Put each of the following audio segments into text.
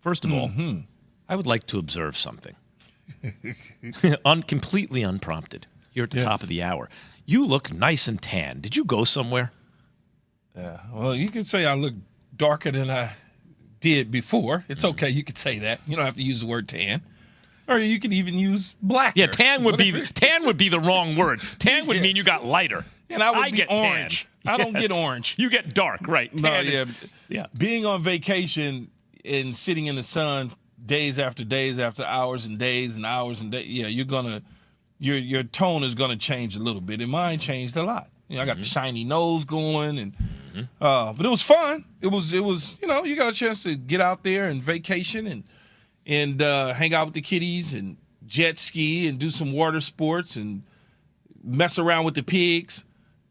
First of all, I would like to observe something. Completely unprompted. Here at the top of the hour. You look nice and tan. Did you go somewhere? Yeah. Well, you could say I look darker than I did before. It's okay. You could say that. You don't have to use the word tan. Or you could even use black. Yeah, tan would be the wrong word. Tan would mean you got lighter. And I get orange. Tan. I don't get orange. You get dark, right? Tan yeah. Being on vacation and sitting in the sun days after hours and days and hours and days, your tone is gonna change a little bit. And mine changed a lot. I got the shiny nose going, and but it was fun. It was you got a chance to get out there and vacation and hang out with the kiddies and jet ski and do some water sports and mess around with the pigs.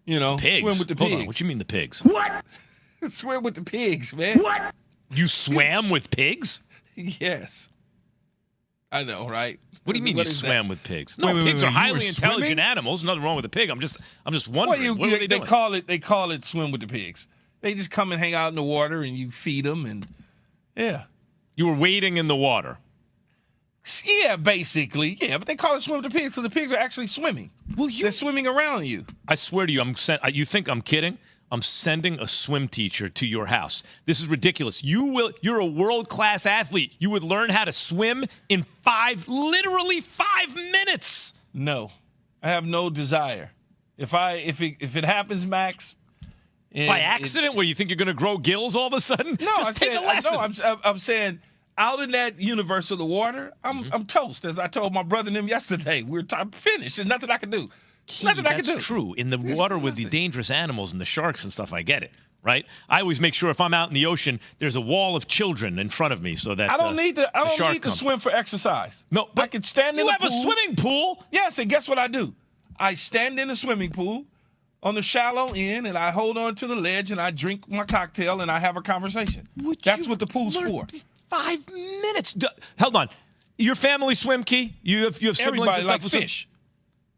Pigs? Swim with the pigs. Hold on. What you mean the pigs? What? Swim with the pigs, man. What? You swam with pigs? Yes. I know, right? What do you mean you swam with pigs? No, pigs are highly intelligent animals. Nothing wrong with a pig. I'm just wondering. What are they doing? They call it swim with the pigs. They just come and hang out in the water and you feed them and You were wading in the water. Yeah, basically. Yeah, but they call it swim with the pigs because the pigs are actually swimming. They're swimming around you. I swear to you, you think I'm kidding? I'm sending a swim teacher to your house. This is ridiculous. You're a world-class athlete. You would learn how to swim in literally 5 minutes. No, I have no desire. If it happens, Max, by accident, where you think you're going to grow gills all of a sudden? No, just take a lesson. No, I'm saying out in that universe of the water, I'm toast. As I told my brother and them yesterday, we're finished. There's nothing I can do. Nothing I can do. That's true. In the water with the dangerous animals and the sharks and stuff, I get it, right? I always make sure if I'm out in the ocean, there's a wall of children in front of me so that I don't need to swim for exercise. No, but I can stand in the pool. You have a swimming pool? Yes, and guess what I do? I stand in the swimming pool on the shallow end, and I hold on to the ledge, and I drink my cocktail, and I have a conversation. That's what the pool's for. 5 minutes. Hold on. Your family swim, Key? You have siblings Everybody and stuff? like fish.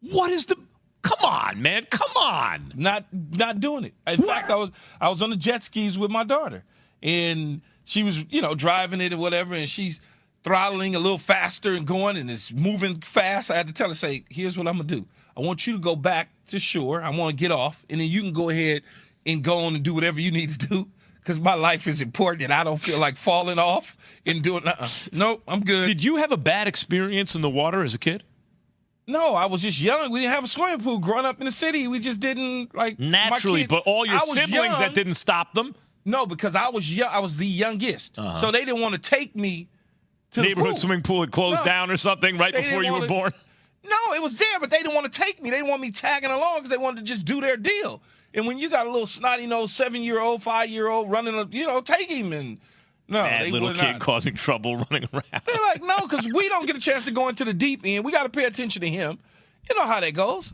What is the... Come on, man. Come on. Not doing it. In fact, I was on the jet skis with my daughter, and she was, driving it or whatever, and she's throttling a little faster and going, and it's moving fast. I had to tell her, say, here's what I'm going to do. I want you to go back to shore. I want to get off, and then you can go ahead and go on and do whatever you need to do because my life is important, and I don't feel like falling off and doing Nope, I'm good. Did you have a bad experience in the water as a kid? No, I was just young. We didn't have a swimming pool growing up in the city. We just didn't naturally. But all your siblings, that didn't stop them. No, because I was young. I was the youngest, so they didn't want to take me to the neighborhood swimming pool had closed down or something right before you were born. No, it was there, but they didn't want to take me. They didn't want me tagging along because they wanted to just do their deal. And when you got a little snotty-nosed 7-year-old, 5-year-old running, take him and. No, bad little kid causing trouble running around. They're like, no, because we don't get a chance to go into the deep end. We got to pay attention to him. You know how that goes.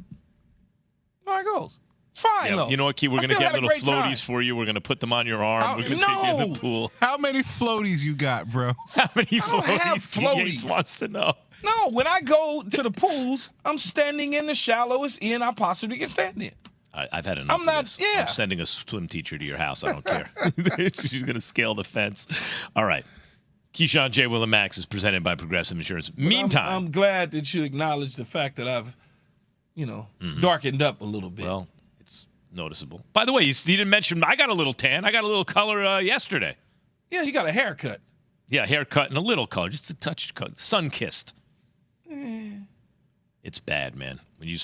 It's fine, though. You know what, Key? We're going to get little floaties for you. We're going to put them on your arm. We're going to take you in the pool. How many floaties you got, bro? How many floaties? I don't have floaties. Yates wants to know. No, when I go to the pools, I'm standing in the shallowest end I possibly can stand in. I've had enough of this. I'm sending a swim teacher to your house. I don't care. She's going to scale the fence. All right. Keyshawn, J. Will, and Max is presented by Progressive Insurance. Meantime. I'm glad that you acknowledge the fact that I've, darkened up a little bit. Well, it's noticeable. By the way, you didn't mention I got a little tan. I got a little color yesterday. Yeah, you got a haircut. Yeah, haircut and a little color. Just a touch of color. Sun-kissed. It's bad, man.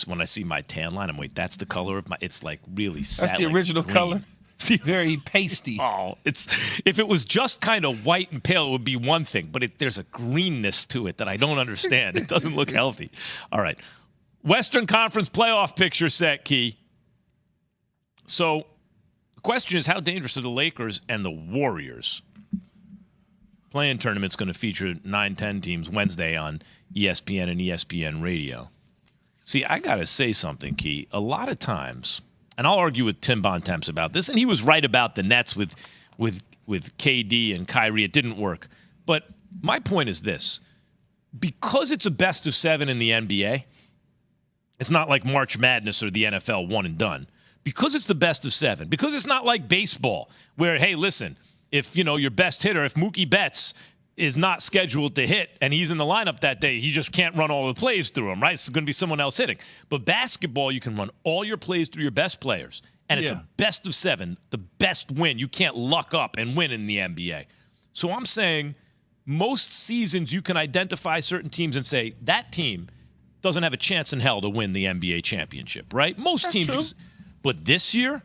When I see my tan line, I'm like, that's the color of my. It's like really sad. That's the original color. Very pasty. Oh, if it was just kind of white and pale, it would be one thing. But there's a greenness to it that I don't understand. It doesn't look healthy. All right, Western Conference playoff picture set, Key. So the question is, how dangerous are the Lakers and the Warriors? Play-in tournament's going to feature 9-10 teams Wednesday on ESPN and ESPN Radio. See, I got to say something, Key. A lot of times, and I'll argue with Tim Bontemps about this, and he was right about the Nets with KD and Kyrie. It didn't work. But my point is this. Because it's a best of 7 in the NBA, it's not like March Madness or the NFL one and done. Because it's the best of 7, because it's not like baseball where, hey, listen, if, your best hitter, if Mookie Betts is not scheduled to hit and he's in the lineup that day, he just can't run all the plays through him, right? It's going to be someone else hitting. But basketball, you can run all your plays through your best players, and it's a best of 7, the best win. You can't luck up and win in the NBA. So I'm saying most seasons you can identify certain teams and say that team doesn't have a chance in hell to win the NBA championship, right? Most teams. But this year,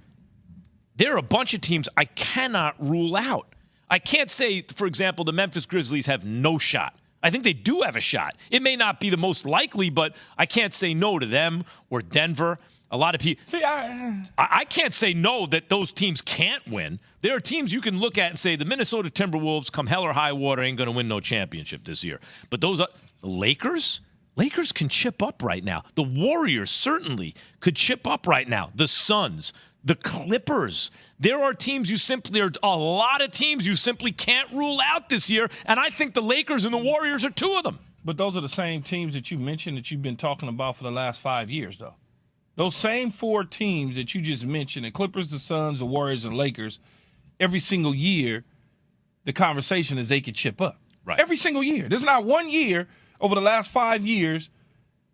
there are a bunch of teams I cannot rule out. I can't say, for example, the Memphis Grizzlies have no shot. I think they do have a shot. It may not be the most likely, but I can't say no to them or Denver. A lot of people. See, I can't say no that those teams can't win. There are teams you can look at and say the Minnesota Timberwolves, come hell or high water, ain't going to win no championship this year. But those are the Lakers. Lakers can chip up right now. The Warriors certainly could chip up right now. The Suns. The Clippers. There are teams a lot of teams you simply can't rule out this year, and I think the Lakers and the Warriors are 2 of them. But those are the same teams that you mentioned that you've been talking about for the last 5 years, though. Those same 4 teams that you just mentioned, the Clippers, the Suns, the Warriors, and Lakers, every single year, the conversation is they could chip up. Right. Every single year. There's not one year over the last 5 years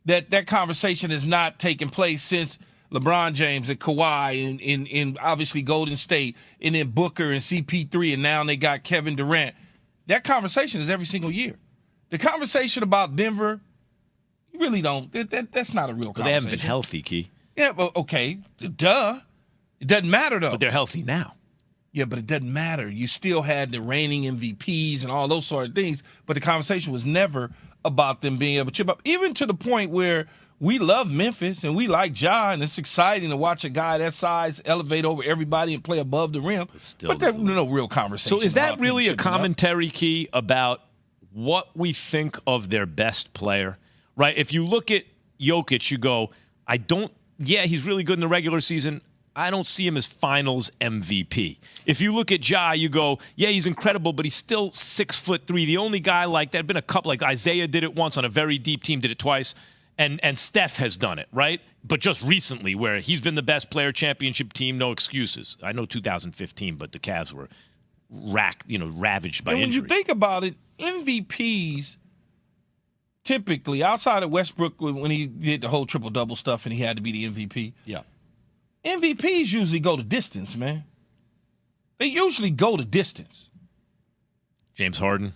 that conversation has not taken place since LeBron James and Kawhi in obviously Golden State, and then Booker and CP3, and now they got Kevin Durant. That conversation is every single year. The conversation about Denver, you really don't. That's not a real conversation. They haven't been healthy, Key. Yeah, well, okay, duh. It doesn't matter, though. But they're healthy now. Yeah, but it doesn't matter. You still had the reigning MVPs and all those sort of things, but the conversation was never about them being able to chip up, even to the point where we love Memphis and we like Ja, and it's exciting to watch a guy that size elevate over everybody and play above the rim. But there's no real conversation. So is that really a commentary, Key, about what we think of their best player? Right? If you look at Jokic, you go, he's really good in the regular season. I don't see him as finals MVP. If you look at Ja, you go, yeah, he's incredible, but he's still 6'3". The only guy like that, been a couple, like Isaiah did it once on a very deep team, did it twice. And Steph has done it, right? But just recently, where he's been the best player, championship team, no excuses. I know 2015, but the Cavs were ravaged by injury. When you think about it, MVPs typically, outside of Westbrook when he did the whole triple-double stuff and he had to be the MVP, MVPs usually go to distance, man. They usually go to distance. James Harden.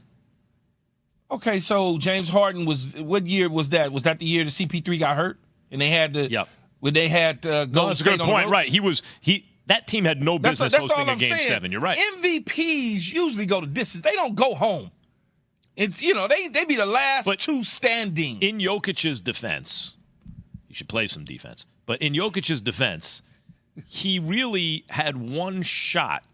Okay, so James Harden what year was that? Was that the year the CP3 got hurt and they had to? When they had no, that's a good point. Right, that team had no business hosting a Game 7. You're right. MVPs usually go to distance. They don't go home. It's they be the last 2 standing. In Jokic's defense, you should play some defense. But in Jokic's defense, he really had one shot.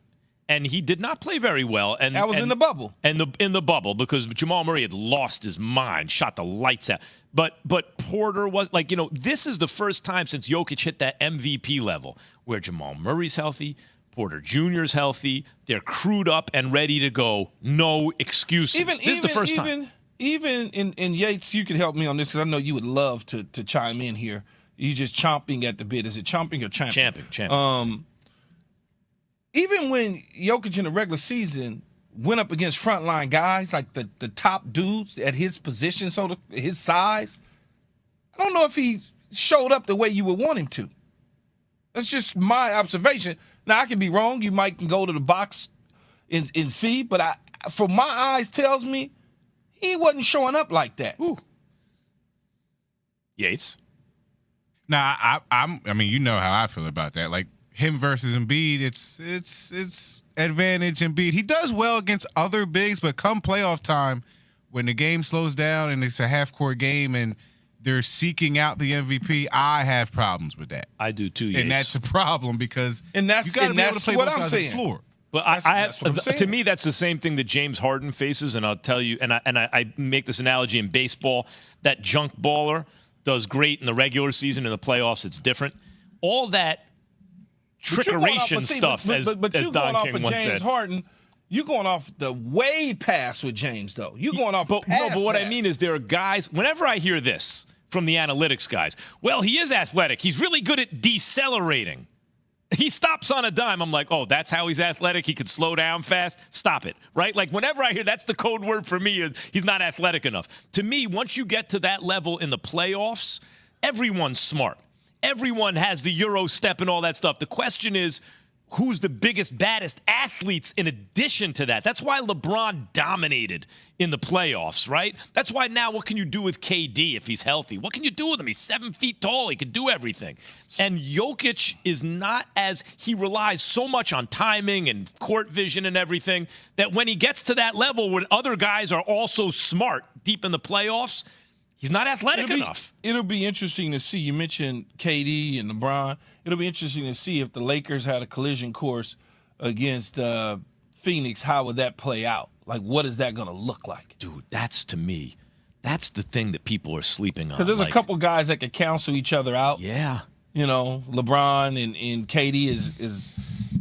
And he did not play very well. And that was in the bubble. And in the bubble, because Jamal Murray had lost his mind, shot the lights out. But Porter was this is the first time since Jokic hit that MVP level where Jamal Murray's healthy, Porter Jr.'s healthy, they're crewed up and ready to go. No excuses. This is the first time. Even in Yates, you can help me on this because I know you would love to chime in here. You just chomping at the bit. Is it chomping or champing? Champing. Even when Jokic in the regular season went up against frontline guys, like the top dudes at his position, his size, I don't know if he showed up the way you would want him to. That's just my observation. Now, I could be wrong. You might can go to the box and see, but from my eyes tells me he wasn't showing up like that. Ooh. Yates? Nah, I mean, you know how I feel about that. Like, him versus Embiid, it's advantage Embiid. He does well against other bigs, but come playoff time, when the game slows down and it's a half-court game and they're seeking out the MVP, I have problems with that. I do too, Yates. And that's a problem because you got to be able to play both sides of the floor. But to me, that's the same thing that James Harden faces, and I'll tell you, and I make this analogy in baseball, that junk baller does great in the regular season. In the playoffs, it's different. All that trickeration stuff, as Don King once said. Harden, you're going off the way past with James, though. You're going off but what I mean is there are guys, whenever I hear this from the analytics guys, well, he is athletic. He's really good at decelerating. he stops on a dime. I'm like, oh, that's how he's athletic. He could slow down fast. Stop it, right? Like whenever I hear that's the code word for me is he's not athletic enough. To me, once you get to that level in the playoffs, everyone's smart. Everyone has the Euro step and all that stuff. The question is, who's the biggest, baddest athletes in addition to that? That's why LeBron dominated in the playoffs, right? That's why now what can you do with KD if he's healthy? What can you do with him? He's 7 feet tall. He can do everything. And Jokic is not as – he relies so much on timing and court vision and everything that when he gets to that level when other guys are also smart deep in the playoffs – he's not athletic enough. It'll be interesting to see. You mentioned KD and LeBron. It'll be interesting to see if the Lakers had a collision course against Phoenix. How would that play out? Like, what is that going to look like? Dude, that's, to me, that's the thing that people are sleeping on. Because there's a couple guys that could cancel each other out. Yeah. You know, LeBron and KD is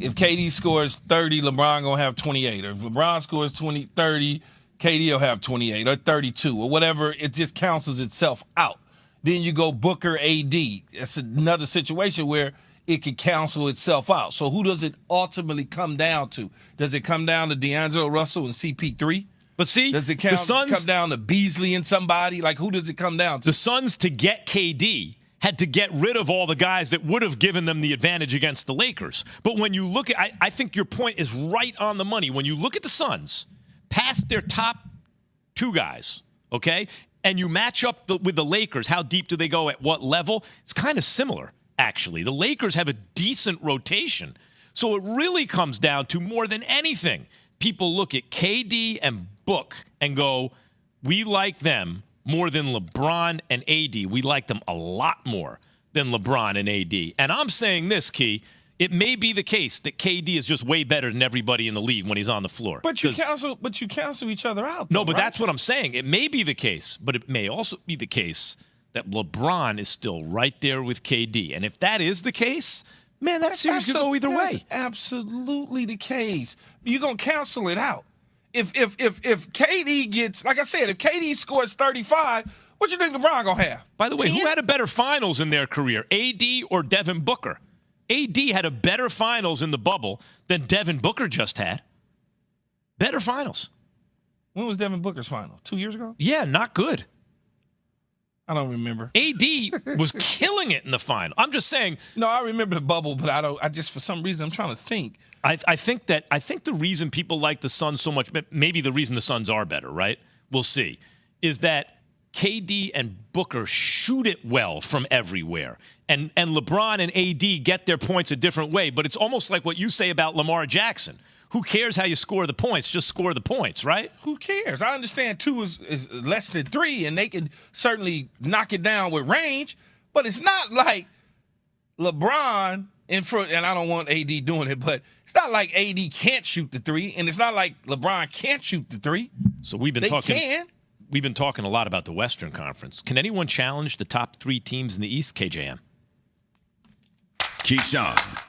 if KD scores 30, LeBron going to have 28. Or if LeBron scores 30, KD will have 28 or 32 or whatever. It just cancels itself out. Then you go Booker, AD. It's another situation where it could cancel itself out. So who does it ultimately come down to? Does it come down to D'Angelo Russell and CP3? But see, does it the Suns come down to Beasley and somebody? Like, who does it come down to? The Suns, to get KD, had to get rid of all the guys that would have given them the advantage against the Lakers. But when you look at, I think your point is right on the money. When you look at the Suns, past their top two guys, okay, and you match up with the Lakers, how deep do they go at what level? It's kind of similar, actually. The Lakers have a decent rotation. So it really comes down to, more than anything, people look at KD and Book and go, we like them more than LeBron and AD. We like them a lot more than LeBron and AD. And I'm saying this, Key, it may be the case that KD is just way better than everybody in the league when he's on the floor. But you cancel each other out. No, but right? that's what I'm saying. It may be the case, but it may also be the case that LeBron is still right there with KD. And if that is the case, man, that series could go either way. That's absolutely the case. You're gonna cancel it out. If KD gets, like I said, if KD scores 35, what you think LeBron gonna have? By the way, 10? who had a better finals in their career, AD or Devin Booker? AD had a better finals in the bubble than Devin Booker just had. Better finals. When was Devin Booker's final? 2 years ago? Yeah, not good. I don't remember. AD was killing it in the final. I'm just saying. No, I remember the bubble, but I just, for some reason, I'm trying to think. I think the reason people like the Suns so much, maybe the reason the Suns are better, right? We'll see, is that KD and Booker shoot it well from everywhere. And LeBron and AD get their points a different way. But it's almost like what you say about Lamar Jackson. Who cares how you score the points? Just score the points, right? Who cares? I understand 2 is less than 3, and they can certainly knock it down with range. But it's not like LeBron in front, and I don't want AD doing it, but it's not like AD can't shoot the 3, and it's not like LeBron can't shoot the 3. So we've been talking a lot about the Western Conference. Can anyone challenge the top 3 teams in the East, KJM? Keyshawn,